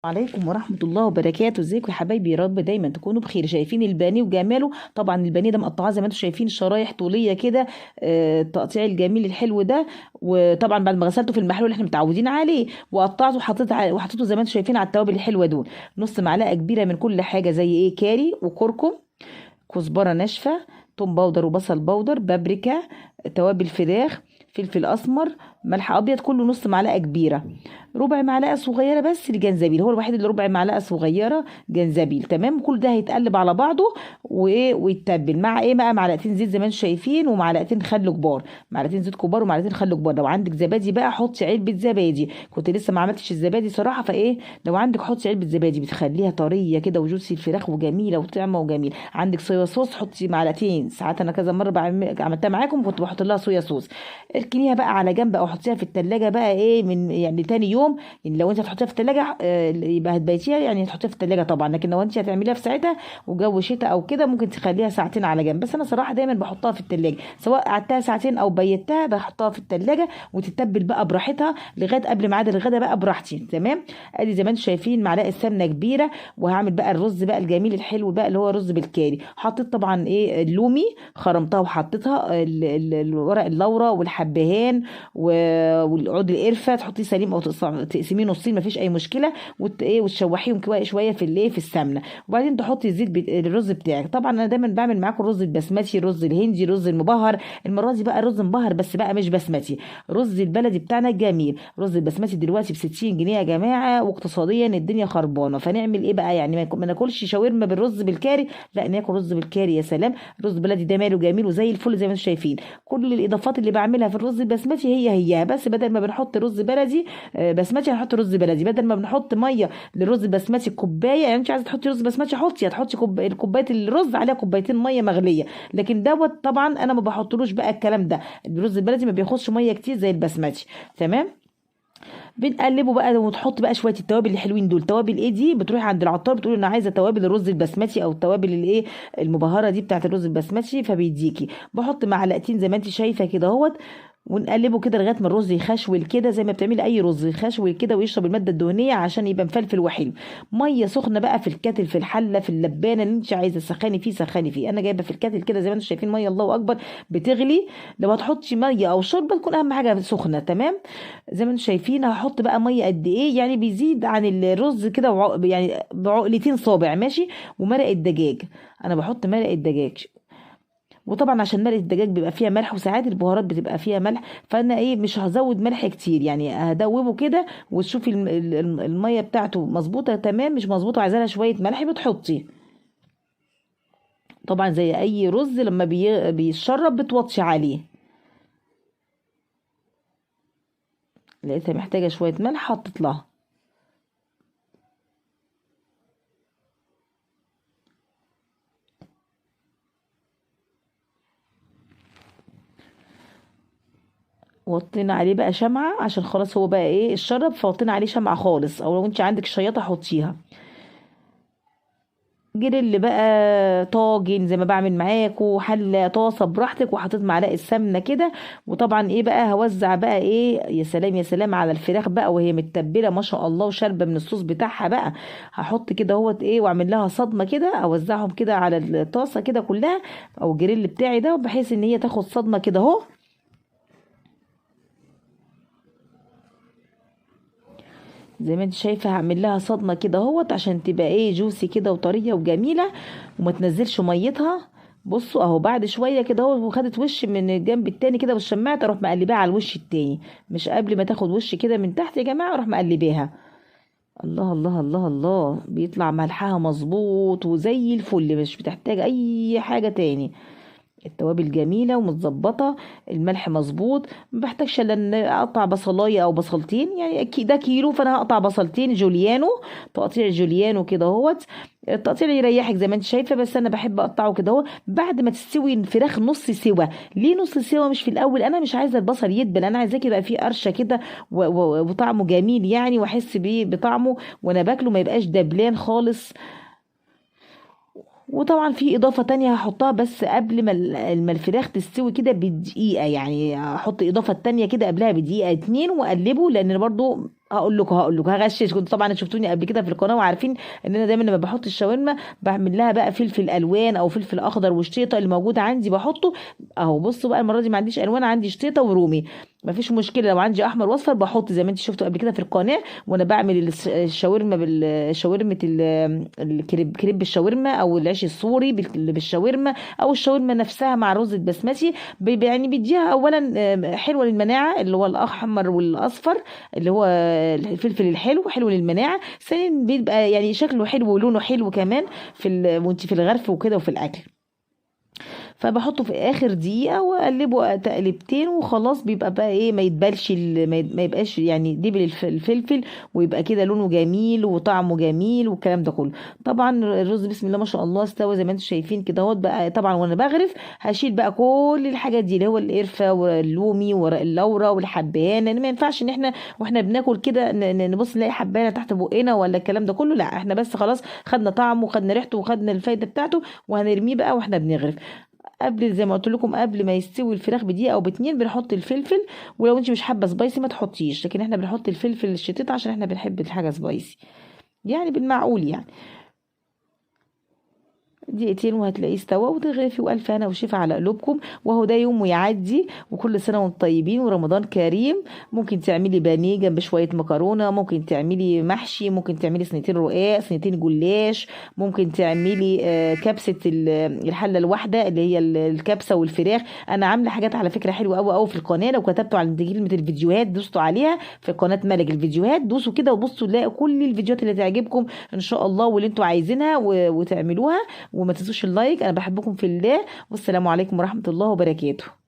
عليكم ورحمة الله وبركاته. ازيكم يا حبايبي؟ يا رب دايما تكونوا بخير. شايفين البانيه وجماله؟ طبعا البانيه ده مقطعاه زي ما انتم شايفين شرايح طولية كده. التقطيع الجميل الحلو ده. وطبعا بعد ما غسلته في المحلول اللي احنا متعودين عليه وقطعته وحطيته زي ما انتم شايفين على التوابل الحلوة دول. نص معلقة كبيرة من كل حاجة زي ايه: كاري وكركم، كزبرة ناشفة، توم باودر وبصل باودر، بابريكا، توابل فراخ، فلفل اسمر، ملح ابيض، كله نص معلقه كبيره. ربع معلقه صغيره بس الجنزبيل، هو الوحيد اللي ربع معلقه صغيره جنزبيل. تمام، كل ده هيتقلب على بعضه وايه ويتبل مع ايه بقى: معلقتين زيت زي ما انتم شايفين، ومعلقتين خل كبار، معلقتين زيت كبار ومعلقتين خل كبار. لو عندك زبادي بقى حطي علبه زبادي، كنت لسه ما عملتش الزبادي صراحه فايه، لو عندك حطي علبه زبادي بتخليها طريه كده وجوسي الفراخ وجميله وطعمه وجميل. عندك صويا صوص حطي معلقتين، ساعات انا كذا مره عملتها معاكم كنت بحط لها صويا صوص. اركنيها بقى على جنب او حطيها في التلاجة بقى ايه من يعني تاني يوم. يعني لو انت هتحطيها في التلاجة يبقى هتبيتيها، يعني هتحطيها في التلاجة طبعا، لكن لو انت هتعمليها في ساعتها وجو شتاء او كده ممكن تخليها ساعتين على جنب. بس انا صراحة دايما بحطها في التلاجة، سواء قعدتها ساعتين او بيتها بحطها في التلاجة وتتبل بقى براحتها لغاية قبل ميعاد الغدا بقى براحتي. تمام. ادي زي ما انتم شايفين معلقة سمنة كبيرة. وهعمل بقى الرز بقى الجميل الحلو بقى اللي هو رز بالكاري. حطيت طبعا ايه اللومي، خرمتها وحطيتها الورق اللورا والحبهان والعود القرفه، تحطيه سليم او تقسميه نصين مفيش اي مشكله، ايه وتشوحيهم شويه في الايه في السمنه. وبعدين تحطي الزيت الرز بتاعك. طبعا انا دايما بعمل معاكم الرز البسمتي، الرز الهندي، الرز المبهر. المره دي بقى الرز مبهر بس بقى مش بسمتي، رز البلدي بتاعنا الجميل. رز البسمتي دلوقتي ب 60 جنيه يا جماعه، واقتصاديا الدنيا خربانه. فنعمل ايه بقى؟ يعني ما ناكلش شاورما بالرز بالكاري، لا ناكل رز بالكاري. يا سلام، رز بلدي ده ماله جميل وزي الفل زي ما انتم شايفين. كل الاضافات اللي بعملها في الرز البسمتي هي بس بدل ما بنحط رز بلدي بسمتي هنحط رز بلدي. بدل ما بنحط ميه للرز البسمتي كوبايه، يعني انت عايزه تحطي رز بسمتي هتحطي كوبايه الرز عليها كوبايتين ميه مغليه. لكن دوت طبعا انا ما بحطلوش بقى الكلام ده، الرز البلدي ما بياخدش ميه كتير زي البسمتي. تمام. بنقلبه بقى وتحط بقى شويه التوابل الحلوين دول. توابل ايه دي؟ بتروحي عند العطار بتقولي انا عايزه توابل الرز البسمتي او التوابل الايه المبهره دي بتاعت الرز البسمتي، فبيديكي. بحط معلقتين زي ما انت شايفه كده اهوت، ونقلبه كده لغايه ما الرز يخشول كده زي ما بتعملي اي رز، يخشول كده ويشرب الماده الدهنيه عشان يبقى مفلفل وحلو. ميه سخنه بقى في الكاتل، في الحله، في اللبانه اللي انت عايزه تسخني فيه سخني فيه. انا جايبه في الكاتل كده زي ما انتم شايفين ميه الله اكبر بتغلي. لو هتحطي ميه او شوربه تكون اهم حاجه سخنه. تمام. زي ما انتم شايفين هحط بقى ميه قد ايه، يعني بيزيد عن الرز كده يعني بعقلتين صابع ماشي. ومرق الدجاج، انا بحط مرق الدجاج. وطبعا عشان مرقه الدجاج بيبقى فيها ملح، وساعات البهارات بتبقى فيها ملح، فانا ايه مش هزود ملح كتير، يعني هدوبه كده وتشوفي الميه بتاعته مظبوطه. تمام. مش مظبوطه عايزه لها شويه ملح بتحطي. طبعا زي اي رز لما بيتشرب بتوطي عليه. لقيتها محتاجه شويه ملح حطيت لها. وطينا عليه بقى شمعة عشان خلاص هو بقى ايه الشرب، فوطينا عليه شمعة خالص، او لو انت عندك شياطة حطيها. جريل بقى، طاجن زي ما بعمل معاكوا، حله، طاسه براحتك، وحطيت معلقه سمنه كده. وطبعا ايه بقى هوزع بقى ايه، يا سلام يا سلام على الفراخ بقى وهي متبله ما شاء الله وشاربه من الصوص بتاعها بقى. هحط كده اهوت ايه واعمل لها صدمه كده، اوزعهم كده على الطاسه كده كلها او الجريل بتاعي ده، بحيث ان هي تاخد صدمه كده اهو. زي ما انت شايفه هعمل لها صدمه كده اهوت عشان تبقى ايه جوسي كده وطريه وجميله وما تنزلش ميتها. بصوا اهو بعد شويه كده اهو وخدت وش من الجنب التاني كده والشماعه، اروح مقلباها على الوش التاني، مش قبل ما تاخد وش كده من تحت يا جماعه اروح مقلباها. الله الله الله الله، بيطلع ملحها مظبوط وزي الفل، مش بتحتاج اي حاجه تاني. التوابل جميلة ومتظبطة، الملح مظبوط، ما بحتاجش الا ان اقطع بصلاية او بصلتين، يعني ده كيلو فانا هقطع بصلتين جوليانو، تقطيع جوليانو كده اهوت. التقطيع يريحك زي ما انت شايفه، بس انا بحب اقطعه كده اهو بعد ما تستوي الفراخ نص سوا. ليه نص سوا مش في الاول؟ انا مش عايزه البصل يدبل، انا عايزاه يبقى فيه قرشه كده وطعمه جميل يعني، واحس بيه بطعمه وانا باكله ما يبقاش دبلان خالص. وطبعا في اضافه تانية هحطها بس قبل ما الفراخ تستوي كده بدقيقه، يعني احط اضافه تانية كده قبلها بدقيقه اتنين واقلبه، لان برضو هقول لكم هغشش. كنتوا طبعا شفتوني قبل كده في القناه وعارفين ان انا دايما لما بحط الشاورما بعمل لها بقى فلفل الوان او فلفل اخضر، والشطه اللي موجود عندي بحطه اهو. بصوا بقى المره دي ما عنديش الوان، عندي شطه ورومي، مفيش مشكله. لو عندي احمر واصفر بحط زي ما انت شفتوا قبل كده في القناه وانا بعمل الشاورما بالشاورمه كريب الشاورما، او العيش السوري بالشاورما، او الشاورما نفسها مع الرز البسمتي. يعني بيديها اولا حلوه للمناعه اللي هو الاحمر والاصفر اللي هو الفلفل الحلو، حلو للمناعه. ثانيا بيبقى يعني شكله حلو ولونه حلو كمان وانت في الغرف وكده وفي الاكل. فبحطه في اخر دقيقه واقلبه تقلبتين وخلاص، بيبقى بقى ايه، ما يتبلش ما يبقاش يعني دبل الفلفل، ويبقى كده لونه جميل وطعمه جميل والكلام ده كله. طبعا الرز بسم الله ما شاء الله استوى زي ما انتم شايفين كده اهوت. بقى طبعا وانا بغرف هشيل بقى كل الحاجات دي اللي هو القرفه واللومي ورق اللورا والحبهان، لان ما ينفعش ان احنا واحنا بناكل كده نبص نلاقي حبانه تحت بقنا ولا الكلام ده كله، لا احنا بس خلاص خدنا طعمه وخدنا ريحته وخدنا الفايده بتاعته وهنرميه بقى واحنا بنغرف. قبل زي ما قلت لكم قبل ما يستوي الفراخ بدقيقه او باتنين بنحط الفلفل. ولو انت مش حابه سبايسي ما تحطيش، لكن احنا بنحط الفلفل الشتيت عشان احنا بنحب الحاجه سبايسي، يعني بالمعقول يعني. دقيقتين وهتلاقيه استوى وتغرفي، والف هنا وشفا على قلوبكم. وهو ده يوم ويعدي، وكل سنه وانتم طيبين ورمضان كريم. ممكن تعملي بانيه جنب شويه مكرونه، ممكن تعملي محشي، ممكن تعملي صينيتين رقاق، صينيتين جلاش، ممكن تعملي كبسه الحله الواحده اللي هي الكبسه والفراخ. انا عامله حاجات على فكره حلوه قوي قوي في القناه، لو كتبتوا على كلمه الفيديوهات دوستوا عليها في قناه ملك الفيديوهات، دوسوا كده وبصوا تلاقوا كل الفيديوهات اللي تعجبكم ان شاء الله واللي انتوا عايزينها وتعملوها. وما تنسوش اللايك. انا بحبكم في الله، والسلام عليكم ورحمة الله وبركاته.